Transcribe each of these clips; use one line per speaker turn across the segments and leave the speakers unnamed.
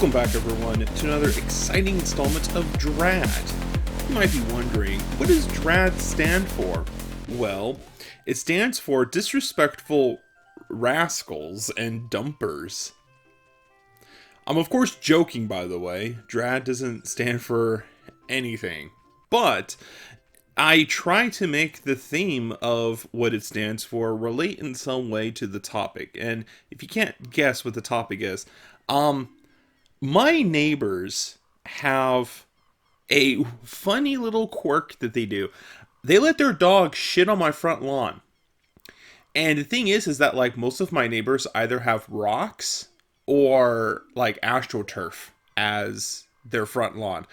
Welcome back, everyone, to another exciting installment of D.R.A.D. You might be wondering, what does D.R.A.D stand for? Well, it stands for Disrespectful Rascals and Dumpers. I'm of course joking, by the way. D.R.A.D doesn't stand for anything. But I try to make the theme of what it stands for relate in some way to the topic. And if you can't guess what the topic is, my neighbors have a funny little quirk that they do. They let their dog shit on my front lawn. And the thing is that like most of my neighbors either have rocks or like AstroTurf as their front lawn.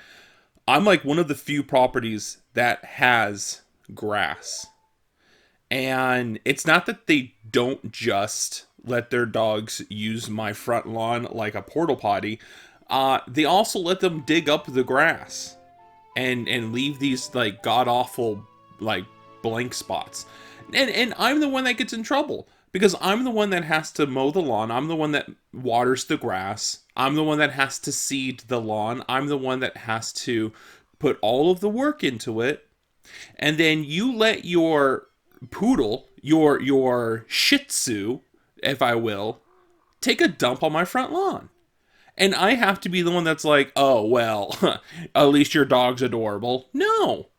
I'm like one of the few properties that has grass. And it's not that they don't just let their dogs use my front lawn like a porta potty. They also let them dig up the grass and leave these like god-awful like blank spots. And I'm the one that gets in trouble because I'm the one that has to mow the lawn. I'm the one that waters the grass. I'm the one that has to seed the lawn. I'm the one that has to put all of the work into it. And then you let your poodle, your Shih Tzu, if I will, take a dump on my front lawn. And I have to be the one that's like, oh, well, at least your dog's adorable. No.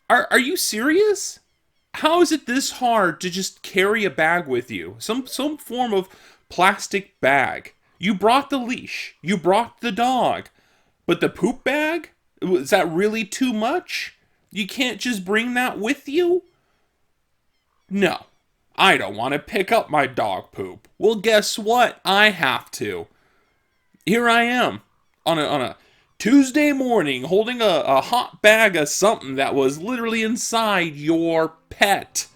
Are you serious? How is it this hard to just carry a bag with you? Some form of plastic bag. You brought the leash. You brought the dog. But the poop bag? Is that really too much? You can't just bring that with you? No. I don't want to pick up my dog poop. Well, guess what? I have to. Here I am on a Tuesday morning holding a hot bag of something that was literally inside your pet.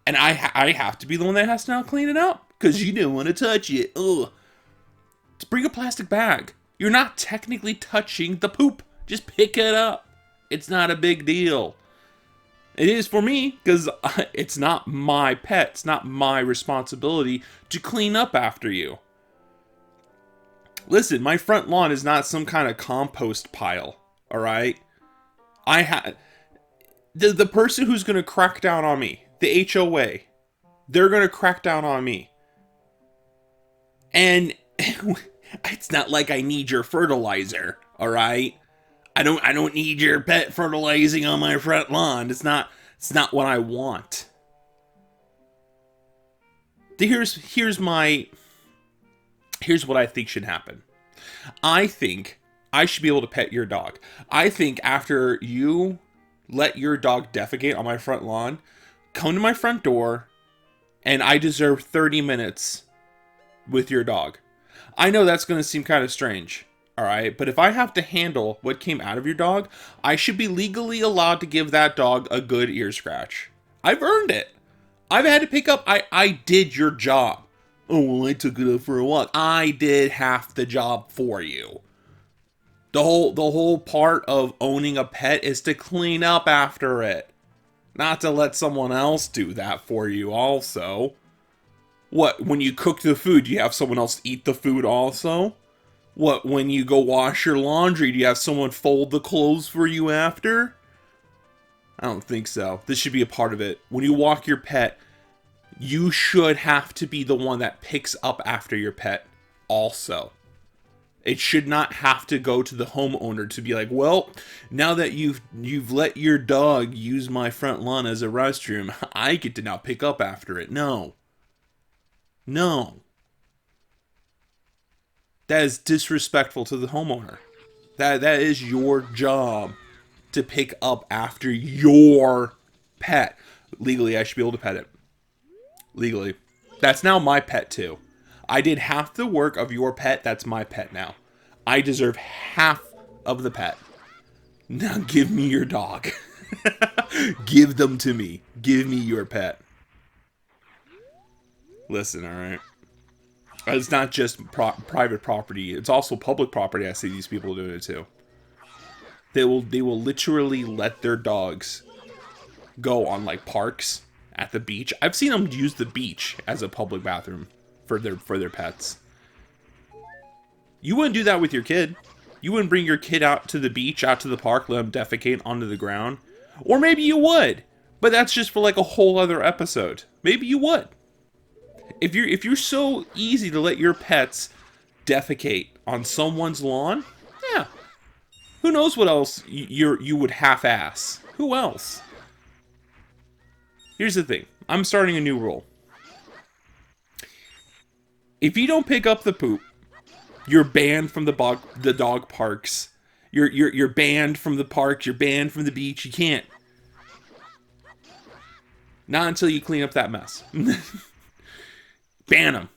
And I have to be the one that has to now clean it up because you didn't want to touch it. Ugh. Just bring a plastic bag. You're not technically touching the poop. Just pick it up. It's not a big deal. It is for me because it's not my pet. It's not my responsibility to clean up after you. Listen, my front lawn is not some kind of compost pile, all right? The person who's going to crack down on me, the HOA, they're going to crack down on me. And it's not like I need your fertilizer, all right? I don't need your pet fertilizing on my front lawn. It's not what I want. Here's what I think should happen. I think I should be able to pet your dog. I think after you let your dog defecate on my front lawn, come to my front door, and I deserve 30 minutes with your dog. I know that's going to seem kind of strange. Alright, but if I have to handle what came out of your dog, I should be legally allowed to give that dog a good ear scratch. I've earned it. I've had to pick up, I did your job. Oh, well, I took it up for a walk. I did half the job for you. The whole part of owning a pet is to clean up after it. Not to let someone else do that for you also. What, when you cook the food, you have someone else eat the food also? What, when you go wash your laundry, do you have someone fold the clothes for you after? I don't think so. This should be a part of it. When you walk your pet, you should have to be the one that picks up after your pet also. It should not have to go to the homeowner to be like, well, now that you've let your dog use my front lawn as a restroom, I get to now pick up after it. No. No. That is disrespectful to the homeowner. That is your job to pick up after your pet. Legally, I should be able to pet it. Legally. That's now my pet too. I did half the work of your pet. That's my pet now. I deserve half of the pet. Now give me your dog. Give them to me. Give me your pet. Listen, alright? It's not just private property. It's also public property. I see these people doing it too. They will literally let their dogs go on like parks at the beach. I've seen them use the beach as a public bathroom for their pets. You wouldn't do that with your kid. You wouldn't bring your kid out to the beach, out to the park, let him defecate onto the ground. Or maybe you would, but that's just for like a whole other episode. Maybe you would. If you're so easy to let your pets defecate on someone's lawn, yeah. Who knows what else you would half-ass? Who else? Here's the thing. I'm starting a new rule. If you don't pick up the poop, you're banned from the dog parks. You're banned from the parks. You're banned from the beach. You can't. Not until you clean up that mess. Ban them.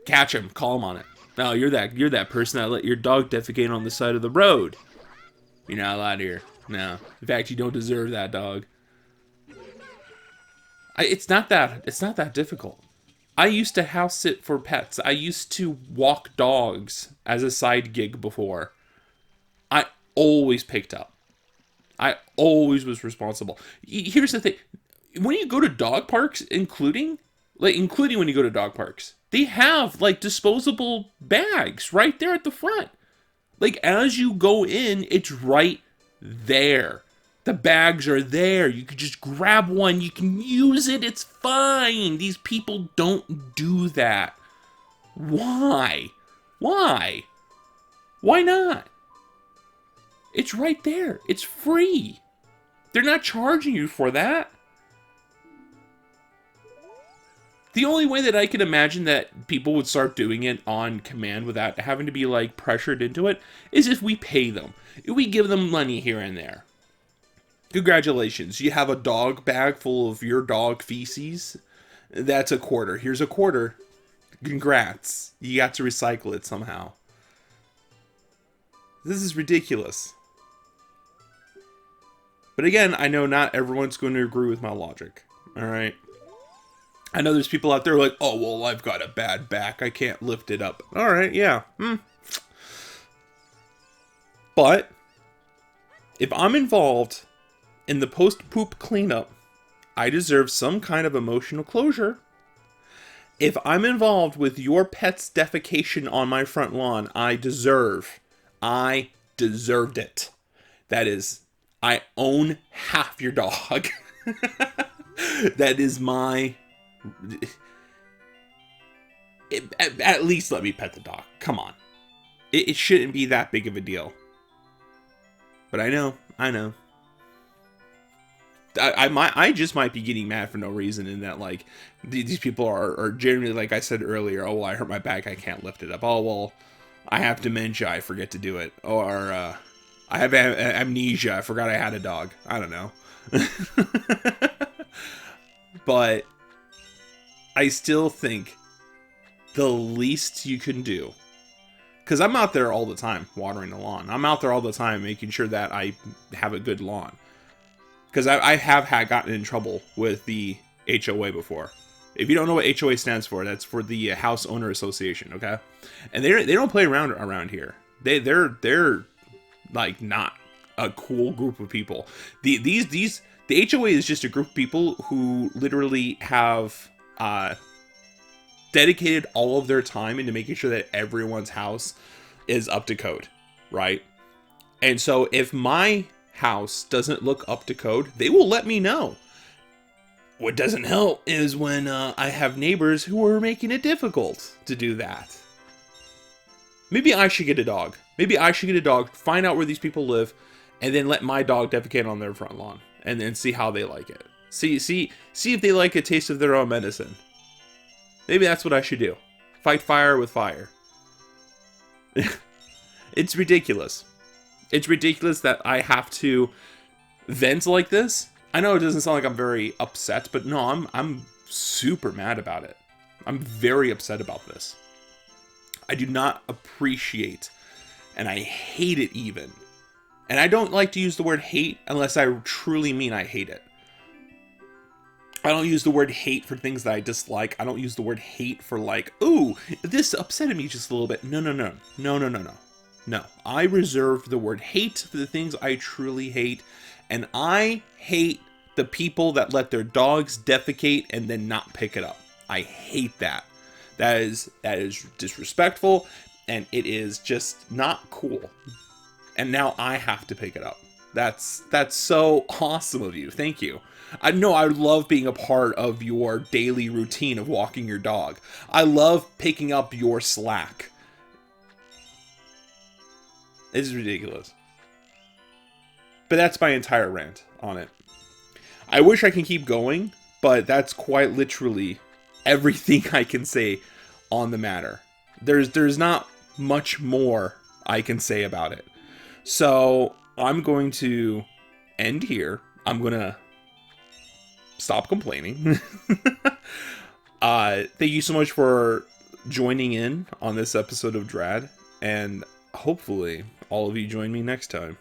Catch them. Call them on it. No, you're that person that let your dog defecate on the side of the road. You're not allowed here. No. In fact, you don't deserve that dog. It's not that difficult. I used to house sit for pets. I used to walk dogs as a side gig before. I always picked up. I always was responsible. Here's the thing. When you go to dog parks, including when you go to dog parks, they have like disposable bags right there at the front. Like as you go in, it's right there. The bags are there. You can just grab one. You can use it. It's fine. These people don't do that. Why? Why? Why not? It's right there. It's free. They're not charging you for that. The only way that I can imagine that people would start doing it on command without having to be like pressured into it is if we pay them. If we give them money here and there. Congratulations, you have a dog bag full of your dog feces. That's $0.25. Here's $0.25. Congrats. You got to recycle it somehow. This is ridiculous. But again, I know not everyone's going to agree with my logic. Alright? I know there's people out there like, oh, well, I've got a bad back. I can't lift it up. Alright, yeah. But, if I'm involved in the post-poop cleanup, I deserve some kind of emotional closure. If I'm involved with your pet's defecation on my front lawn, I deserved it. That is, I own half your dog. That is my... At least let me pet the dog. Come on. It shouldn't be that big of a deal. But I know. I just might be getting mad for no reason in that, like, these people are generally, like I said earlier, oh, well, I hurt my back, I can't lift it up. Oh, well, I have dementia, I forget to do it. Or, I have amnesia, I forgot I had a dog. I don't know. But I still think the least you can do, because I'm out there all the time watering the lawn. I'm out there all the time making sure that I have a good lawn. Because I have gotten in trouble with the HOA before. If you don't know what HOA stands for, that's for the House Owner Association, okay? And they don't play around here. They're like not a cool group of people. The HOA is just a group of people who literally have dedicated all of their time into making sure that everyone's house is up to code, right? And so if my house doesn't look up to code, they will let me know. What doesn't help is when I have neighbors who are making it difficult to do that. Maybe I should get a dog. Find out where these people live, and then let my dog defecate on their front lawn, and then see how they like it. See if they like a taste of their own medicine. Maybe that's what I should do. Fight fire with fire. It's ridiculous. It's ridiculous that I have to vent like this. I know it doesn't sound like I'm very upset, but no, I'm super mad about it. I'm very upset about this. I do not appreciate, and I hate it even. And I don't like to use the word hate unless I truly mean I hate it. I don't use the word hate for things that I dislike. I don't use the word hate for like, ooh, this upset me just a little bit. No. No, I reserve the word hate for the things I truly hate, and I hate the people that let their dogs defecate and then not pick it up. I hate that. That is disrespectful, and it is just not cool. And now I have to pick it up. That's so awesome of you. Thank you. I know I love being a part of your daily routine of walking your dog. I love picking up your slack. It's ridiculous. But that's my entire rant on it. I wish I can keep going, but that's quite literally everything I can say on the matter. There's not much more I can say about it. So I'm going to end here. I'm going to stop complaining. Thank you so much for joining in on this episode of D.R.A.D. And hopefully all of you join me next time.